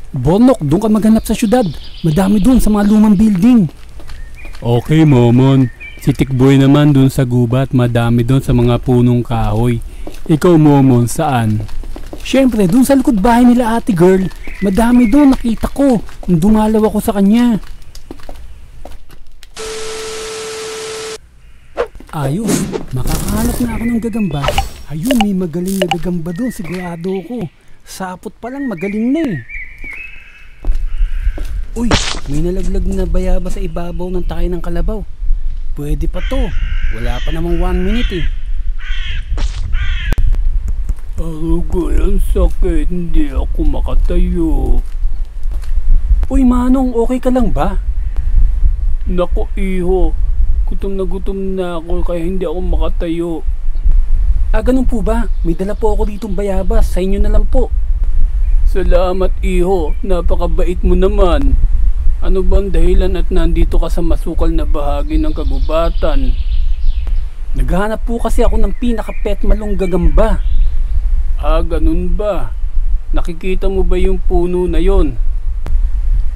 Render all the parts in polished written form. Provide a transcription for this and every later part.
Bornok, doon ka maghanap sa syudad. Madami doon sa mga lumang building. Okay, Momon. Si Tikboy naman doon sa gubat, madami doon sa mga punong kahoy. Ikaw, Momon, saan? Siyempre, doon sa likod bahay nila ate girl. Madami doon, nakita ko. Nung dumalaw ako sa kanya. Ayos, makakahanap na ako ng gagamba. Ayun, may magaling na gagamba doon, sigurado ko. Sapot pa lang, magaling na eh. Uy, may nalaglag na bayaba sa ibabaw ng tayo ng kalabaw. Pwede pa to, wala pa namang 1 minute eh. Agoy, ang sakit, hindi ako makatayo. Uy Manong, okay ka lang ba? Nako iho, gutom na ako kaya hindi ako makatayo. Ganun po ba? May dala po ako ditong bayabas, sa inyo na lang po. Salamat iho, napakabait mo naman. Ano bang dahilan at nandito ka sa masukal na bahagi ng kagubatan? Naghahanap po kasi ako ng pinaka-petmalong gagamba. Ganun ba? Nakikita mo ba yung puno na yon?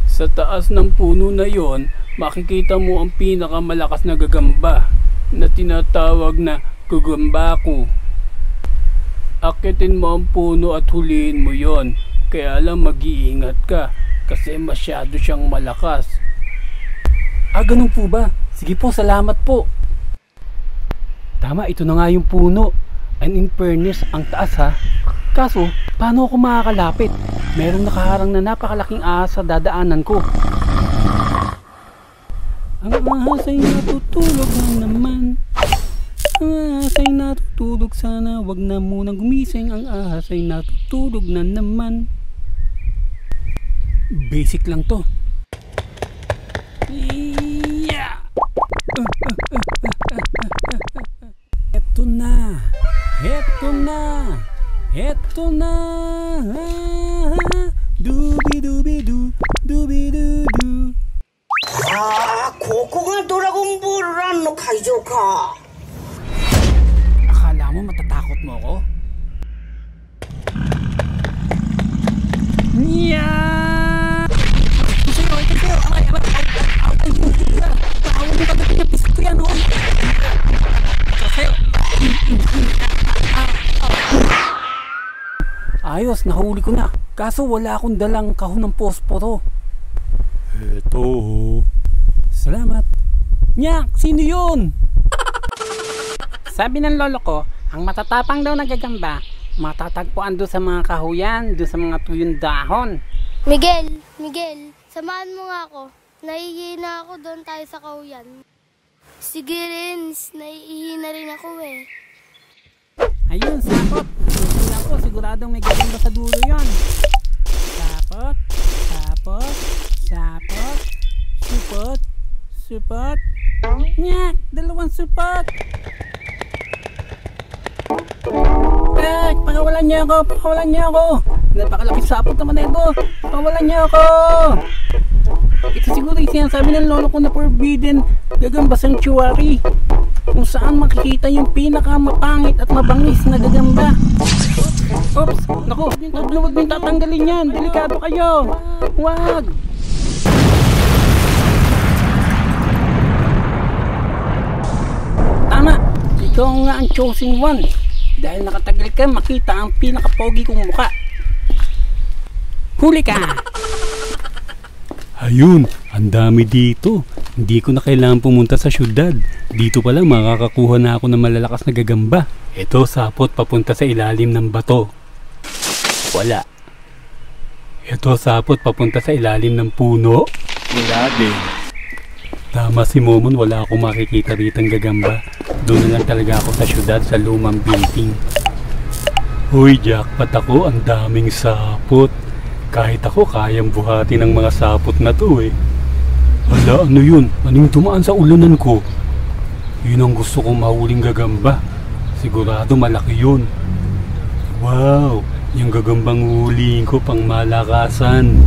Sa taas ng puno na yon, makikita mo ang pinakamalakas na gagamba na tinatawag na gagambako. Akitin mo ang puno at huliin mo yon. Kaya lang mag-iingat ka kasi masyado siyang malakas. Ganun po ba? Sige po, salamat po. Tama, ito na nga yung puno. And in fairness, ang taas ha. Kaso, paano ako makakalapit? Merong nakaharang na napakalaking ahas sa dadaanan ko. Ang ahas ay natutulog na naman. Ang ahas ay natutulog, sana wag na munang gumising. Ang ahas ay natutulog na naman. Basic lang to. Yeah. Eto na. Eto na. Eto na. Dubi-dubi-du. Dubi-du-du. ここがドラゴンボールランの会場か。 Akala mo matatakot mo ako? Yeah! Ayos, nahuli ko na. Kaso wala akong dalang kahon ng posporo. Eto. Salamat. Nyak, sino yun? Sabi ng lolo ko, ang matatapang daw na gagamba, matatagpuan doon sa mga kahuyan, doon sa mga tuyong dahon. Miguel, samahan mo nga ako. Naiihina ako, doon tayo sa kahuyan. Sige rin, naiihina rin ako eh. Ayun, sapot. Susunod ako, siguradong may gagamba sa dulo yon. Sapot, sapot, sapot, supot, supot. Nyak, dalawang supot. Pakawalan niyo ako, pakawalan niyo ako. Napakalaki sapot naman na ito. Pakawalan niyo ako. Ito siguro yung sinasabi ng lolo ko na forbidden gagamba sanctuary, kung saan makikita yung pinakamapangit at mabangis na gagamba. Oops, naku, huwag din tatanggalin yan. Delikado kayo. Wag. Tama, ikaw nga ang chosen one. Dahil nakatagal ka, makita ang pinakapogi kong muka. Huli ka! Ayun, ang dami dito. Hindi ko na kailangan pumunta sa syudad. Dito pala makakakuha na ako ng malalakas na gagamba. Ito, sapot papunta sa ilalim ng bato. Wala. Ito, sapot papunta sa ilalim ng puno. Wala din. Tama si Momon, wala akong makikita ritang gagamba. Doon na lang talaga ako sa syudad, sa lumang building. Uy, jackpot ako, ang daming sapot. Kahit ako, kayang buhati ng mga sapot na to eh. Hala, ano yun? Anong tumaan sa ulunan ko? Yun ang gusto kong mahuling gagamba. Sigurado malaki yun. Wow, yung gagambang huliin ko pang malakasan.